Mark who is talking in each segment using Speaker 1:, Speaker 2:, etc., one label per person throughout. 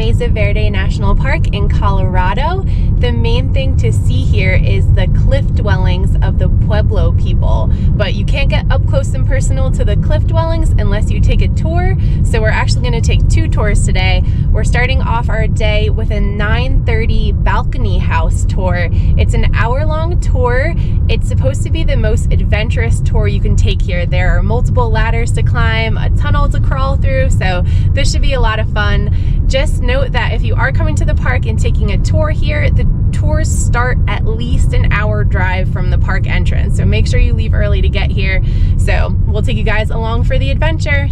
Speaker 1: Mesa Verde National Park in Colorado. The main thing to see here is the cliff dwellings of the Pueblo people, but you can't get up close and personal to the cliff dwellings unless you take a tour. So we're actually going to take two tours today. We're starting off our day with a 9:30 balcony house tour. It's an hour-long tour. It's supposed to be the most adventurous tour you can take here. There are multiple ladders to climb, a tunnel to crawl through, so this should be a lot of fun. Just note that if you are coming to the park and taking a tour here, the tours start at least an hour drive from the park entrance, so make sure you leave early to get here. So we'll take you guys along for the adventure.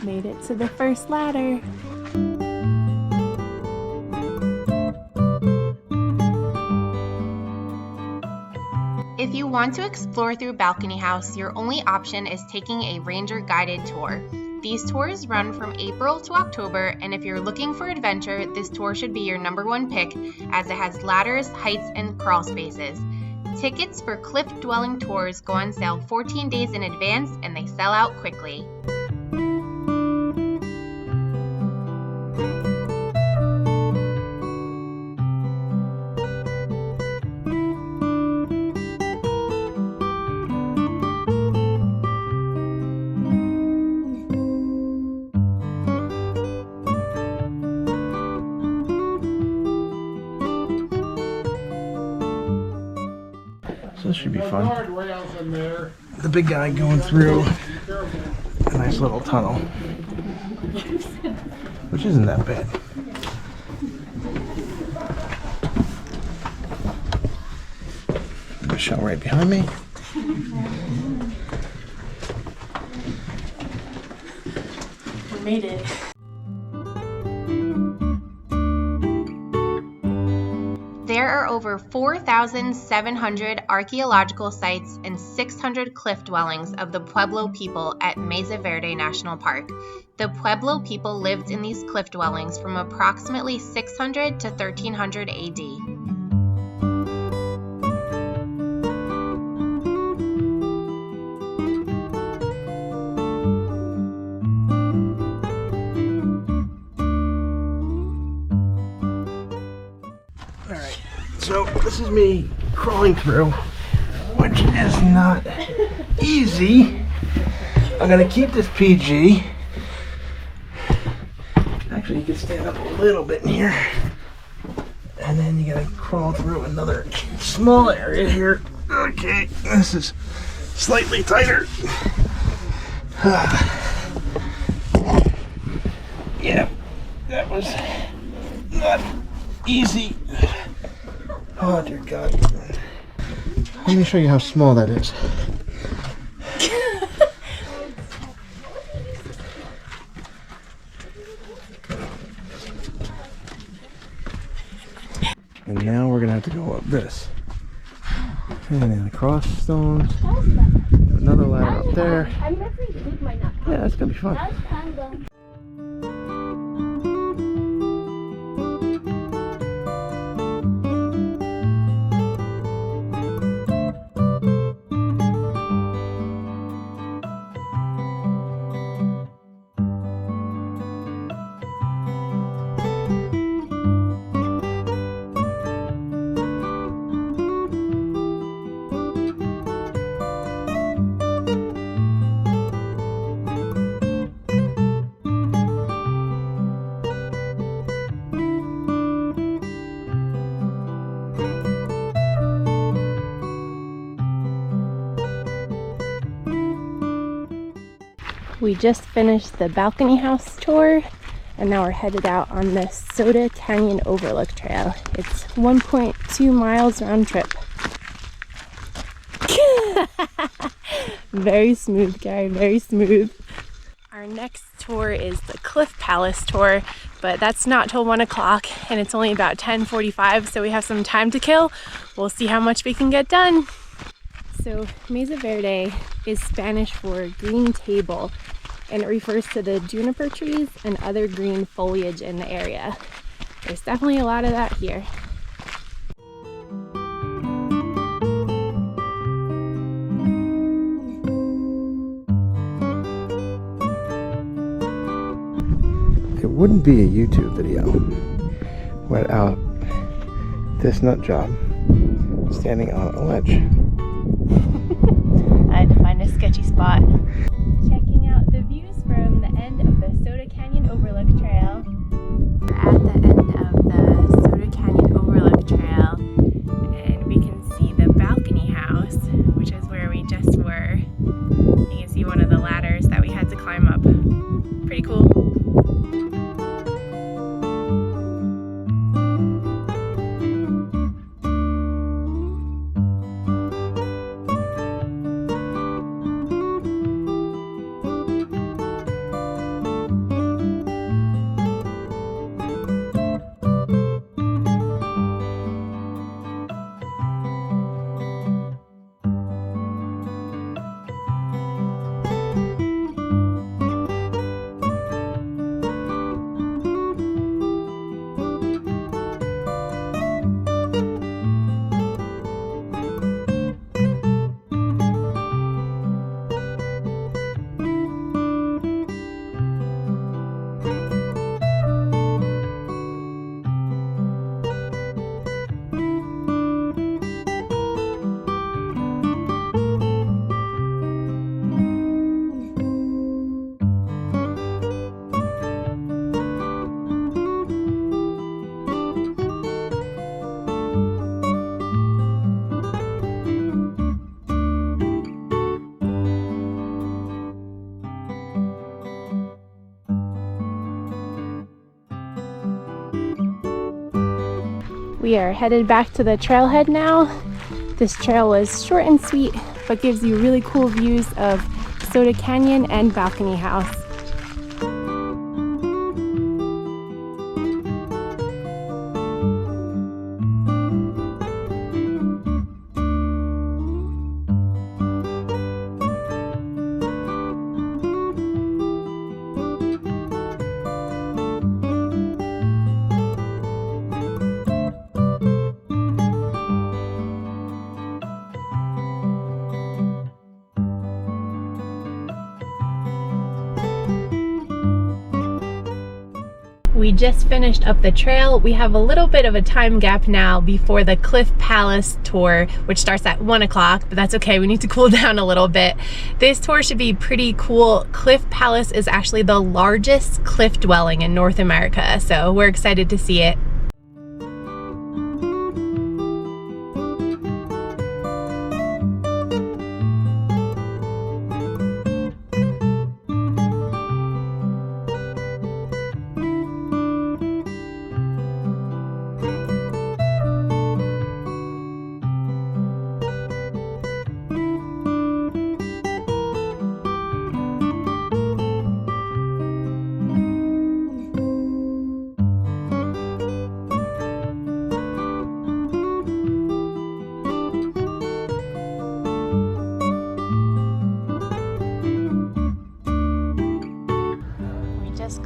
Speaker 1: Made it to the first ladder. If you want to explore through Balcony House, your only option is taking a ranger guided tour. These tours run from April to October, and if you're looking for adventure, this tour should be your #1 pick as it has ladders, heights, and crawl spaces. Tickets for cliff dwelling tours go on sale 14 days in advance and they sell out quickly.
Speaker 2: So this should be fun. The big guy going through a nice little tunnel, which isn't that bad. Michelle right behind me.
Speaker 1: We made it. There are over 4,700 archaeological sites and 600 cliff dwellings of the Pueblo people at Mesa Verde National Park. The Pueblo people lived in these cliff dwellings from approximately 600 to 1300 AD.
Speaker 2: So this is me crawling through, which is not easy. I'm gonna keep this PG. Actually, you can stand up a little bit in here, and then you gotta crawl through another small area here. Okay, this is slightly tighter. Yeah, that was not easy. Oh dear God. Let me show you how small that is. And now we're gonna have to go up this. And then across stones. Another ladder up there. Yeah, that's gonna be fun.
Speaker 1: We just finished the balcony house tour and now we're headed out on the Soda Canyon Overlook Trail. It's 1.2 miles round trip. Very smooth, guy, very smooth. Our next tour is the Cliff Palace tour, but that's not till 1 o'clock and it's only about 10:45, so we have some time to kill. We'll see how much we can get done. So Mesa Verde is Spanish for green table, and it refers to the juniper trees and other green foliage in the area. There's definitely a lot of that here.
Speaker 2: it wouldn't be a YouTube video without this nut job standing on a ledge.
Speaker 1: I had to find a sketchy spot. Checking out the views from the end of the Soda Canyon Overlook Trail. We're at the end of the Soda Canyon Overlook Trail, and we can see the balcony house, which is where we just were. You can see one of the ladders that we had to climb up. Pretty cool. We are headed back to the trailhead now. This trail was short and sweet, but gives you really cool views of Soda Canyon and Balcony House. We just finished up the trail. We have a little bit of a time gap now before the Cliff Palace tour, which starts at 1 o'clock, but that's okay. We need to cool down a little bit. This tour should be pretty cool. Cliff Palace is actually the largest cliff dwelling in North America, so we're excited to see it.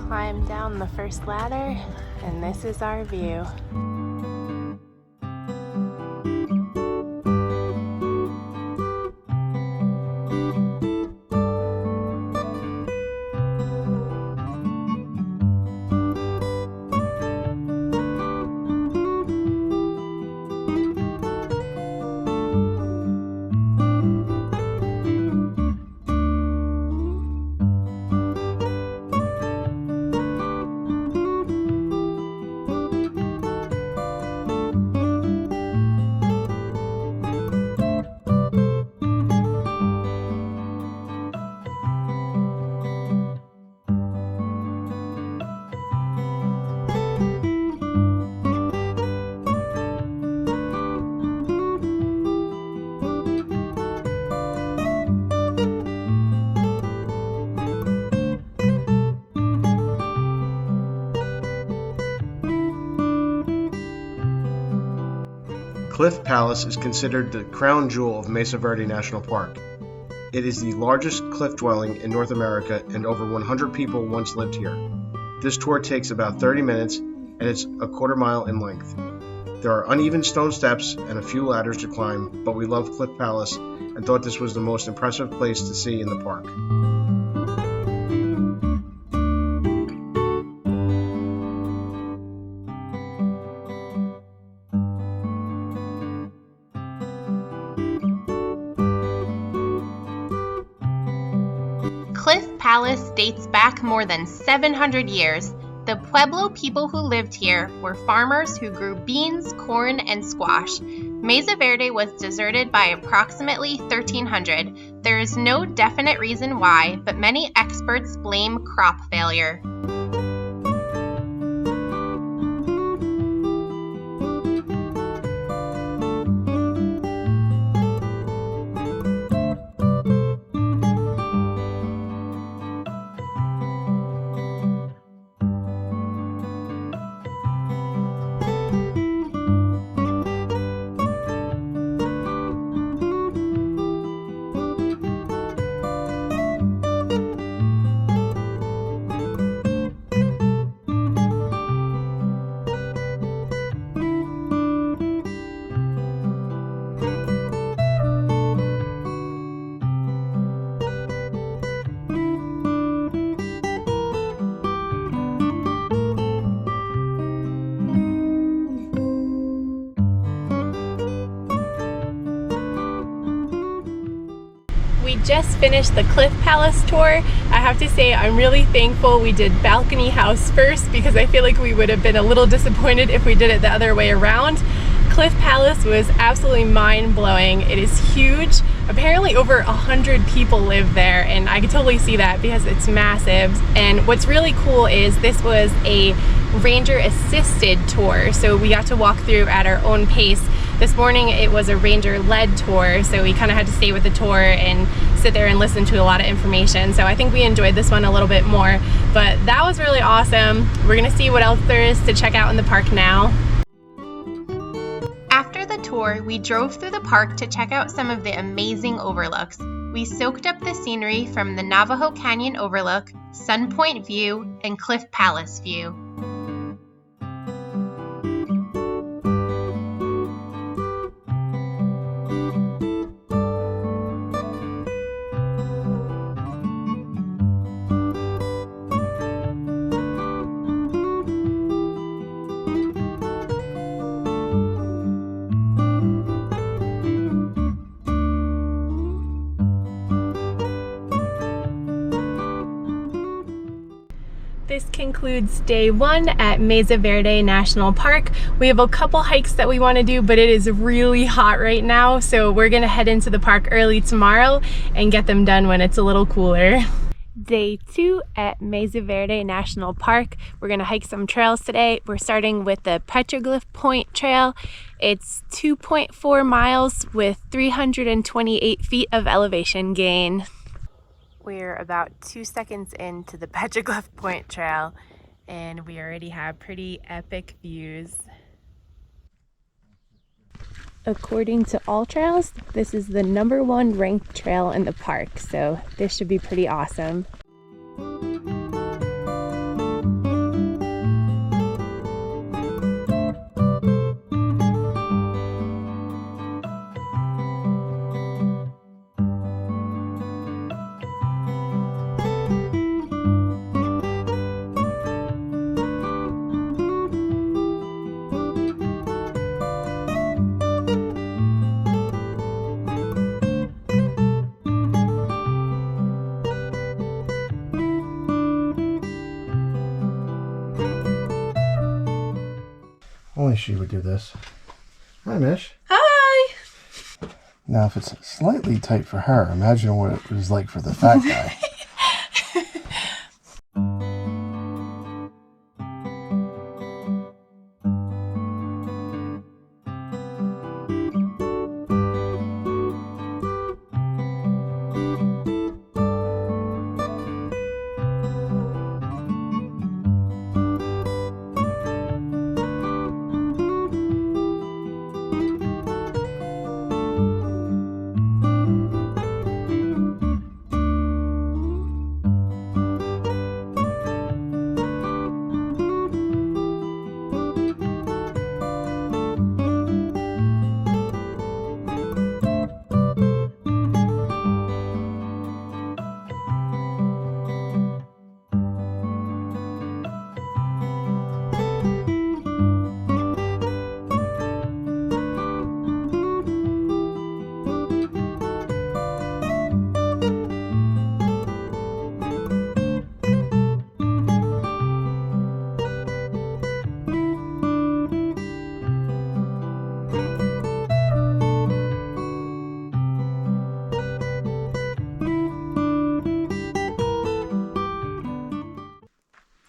Speaker 1: Climbed down the first ladder, and this is our view.
Speaker 3: Cliff Palace is considered the crown jewel of Mesa Verde National Park. It is the largest cliff dwelling in North America, and over 100 people once lived here. This tour takes about 30 minutes, and it's a quarter mile in length. There are uneven stone steps and a few ladders to climb, but we love Cliff Palace and thought this was the most impressive place to see in the park.
Speaker 1: Palace dates back more than 700 years. The Pueblo people who lived here were farmers who grew beans, corn, and squash. Mesa Verde was deserted by approximately 1300. There is no definite reason why, but many experts blame crop failure. We just finished the Cliff Palace tour. I have to say I'm really thankful we did Balcony House first because I feel like we would have been a little disappointed if we did it the other way around. Cliff Palace was absolutely mind-blowing. It is huge. Apparently over 100 people live there, and I could totally see that because it's massive. And what's really cool is this was a ranger assisted tour, so we got to walk through at our own pace. This morning it was a ranger led tour, so we kind of had to stay with the tour and sit there and listen to a lot of information. So I think we enjoyed this one a little bit more, but that was really awesome. We're gonna see what else there is to check out in the park now. After the tour, we drove through the park to check out some of the amazing overlooks. We soaked up the scenery from the Navajo Canyon Overlook, Sun Point View, and Cliff Palace View. This concludes day one at Mesa Verde National Park. We have a couple hikes that we want to do, but it is really hot right now, so we're gonna head into the park early tomorrow and get them done when it's a little cooler. Day two at Mesa Verde National Park. We're gonna hike some trails today. We're starting with the Petroglyph Point Trail. It's 2.4 miles with 328 feet of elevation gain. We're about 2 seconds into the Petroglyph Point Trail, and we already have pretty epic views. According to All Trails, this is the #1 ranked trail in the park, so this should be pretty awesome.
Speaker 3: Only she would do this. Hi, Mish.
Speaker 1: Hi!
Speaker 3: Now, if it's slightly tight for her, imagine what it was like for the fat guy.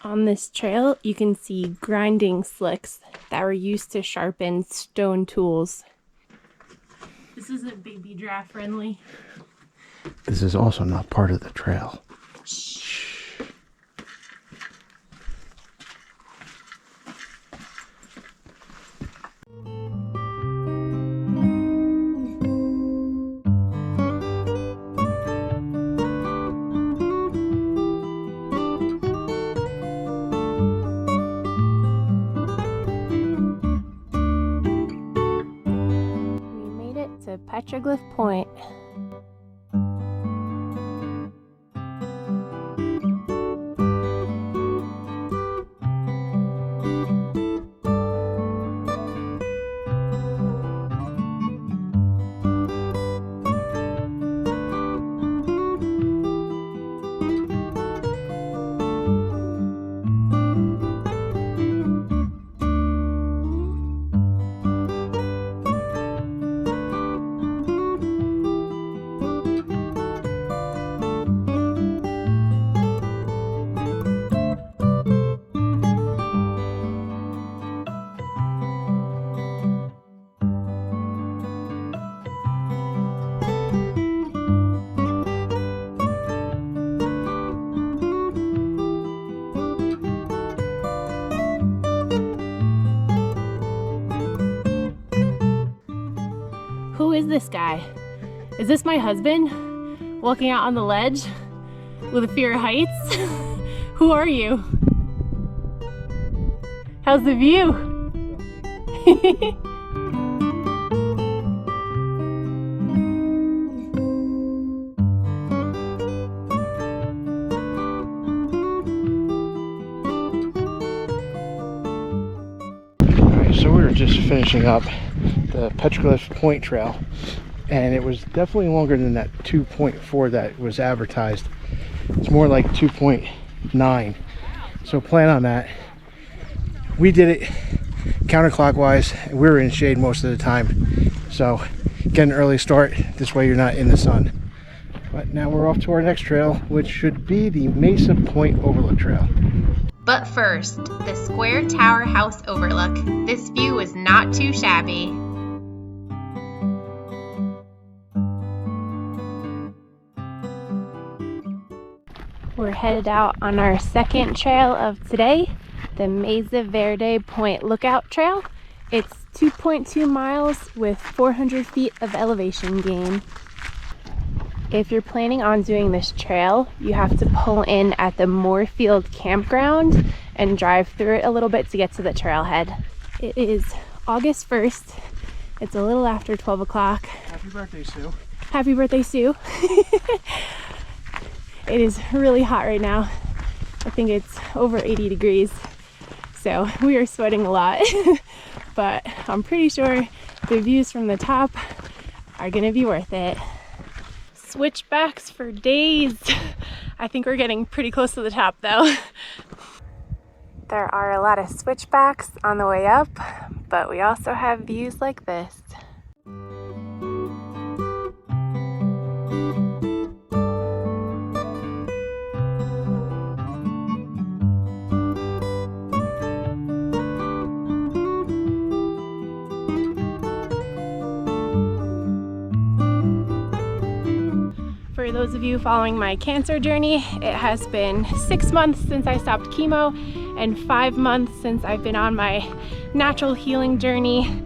Speaker 1: On this trail, you can see grinding slicks that were used to sharpen stone tools. This isn't baby giraffe friendly.
Speaker 2: This is also not part of the trail.
Speaker 1: To Petroglyph Point. Who is this guy? Is this my husband walking out on the ledge with a fear of heights? Who are you? How's the view?
Speaker 2: Alright, so we were just finishing up the Petroglyph Point Trail, and it was definitely longer than that 2.4 that was advertised. It's more like 2.9, so plan on that. We did it counterclockwise. We were in shade most of the time, so get an early start. This way you're not in the sun. But now we're off to our next trail, which should be the Mesa Point Overlook Trail.
Speaker 1: But first, the Square Tower House overlook. This view is not too shabby. We're headed out on our second trail of today, the Mesa Verde Point Lookout Trail. It's 2.2 miles with 400 feet of elevation gain. If you're planning on doing this trail, you have to pull in at the Moorfield campground and drive through it a little bit to get to the trailhead. It is August 1st. It's a little after 12 o'clock.
Speaker 2: Happy birthday, Sue.
Speaker 1: Happy birthday, Sue. It is really hot right now. I think it's over 80 degrees. So we are sweating a lot, but I'm pretty sure the views from the top are gonna be worth it. Switchbacks for days. I think we're getting pretty close to the top though. There are a lot of switchbacks on the way up, but we also have views like this. For those of you following my cancer journey, it has been 6 months since I stopped chemo and 5 months since I've been on my natural healing journey.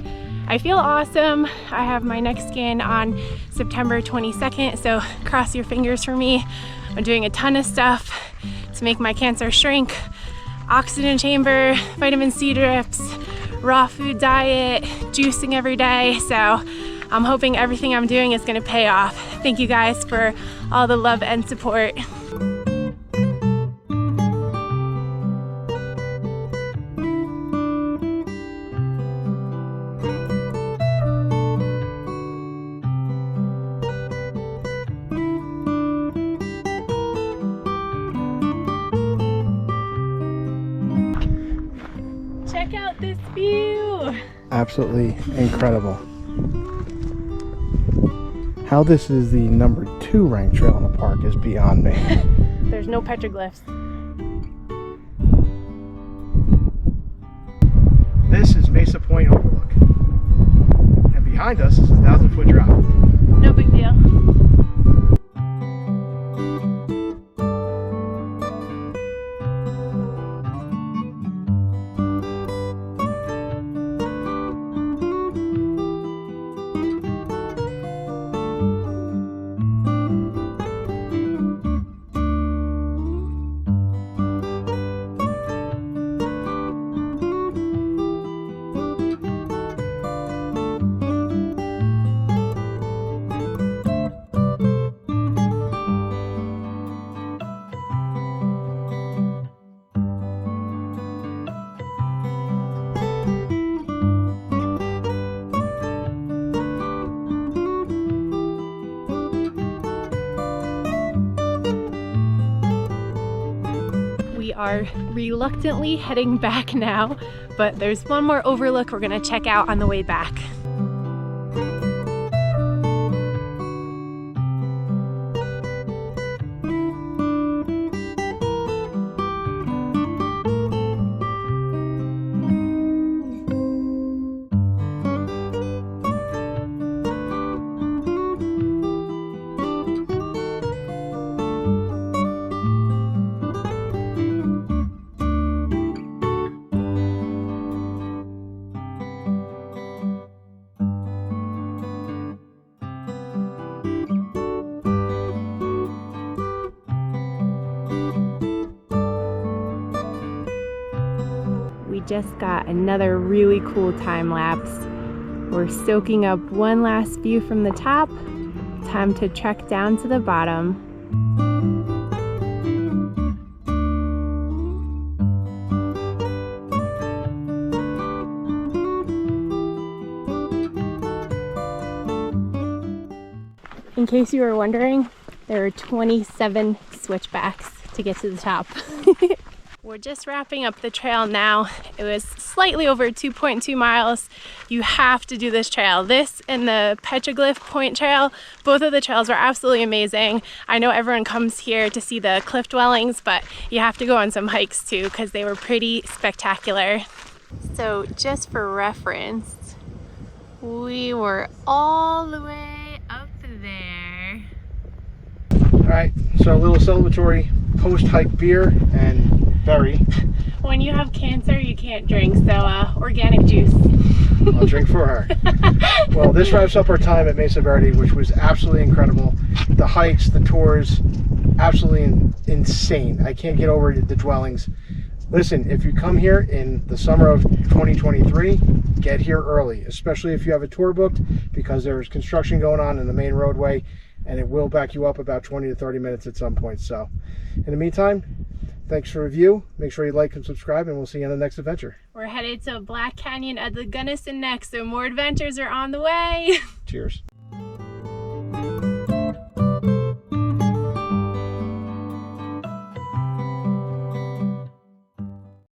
Speaker 1: I feel awesome. I have my next scan on September 22nd, so cross your fingers for me. I'm doing a ton of stuff to make my cancer shrink. Oxygen chamber, vitamin C drips, raw food diet, juicing every day. So I'm hoping everything I'm doing is gonna pay off. Thank you guys for all the love and support. Check out this view.
Speaker 2: Absolutely incredible. How this is the number 2 ranked trail in the park is beyond me.
Speaker 1: There's no petroglyphs.
Speaker 2: This is Mesa Point Overlook. And behind us is a 1,000-foot drop.
Speaker 1: No big deal. We are reluctantly heading back now, but there's one more overlook we're gonna check out on the way back. We just got another really cool time lapse. We're soaking up one last view from the top. Time to trek down to the bottom. In case you were wondering, there are 27 switchbacks to get to the top. We're just wrapping up the trail now. It was slightly over 2.2 miles. You have to do this trail. This and the Petroglyph Point Trail, both of the trails were absolutely amazing. I know everyone comes here to see the cliff dwellings, but you have to go on some hikes too because they were pretty spectacular. So just for reference, we were all the way up there.
Speaker 2: All right, so a little celebratory post-hike beer and berry.
Speaker 1: When you have cancer, you can't drink, so organic juice.
Speaker 2: I'll drink for her. Well, this wraps up our time at Mesa Verde, which was absolutely incredible. The hikes, the tours, absolutely insane. I can't get over the dwellings. Listen, if you come here in the summer of 2023, get here early, especially if you have a tour booked, because there's construction going on in the main roadway, and it will back you up about 20 to 30 minutes at some point. So, in the meantime, thanks for the review. Make sure you like and subscribe, and we'll see you on the next adventure.
Speaker 1: We're headed to Black Canyon at the Gunnison next, so more adventures are on the way.
Speaker 2: Cheers.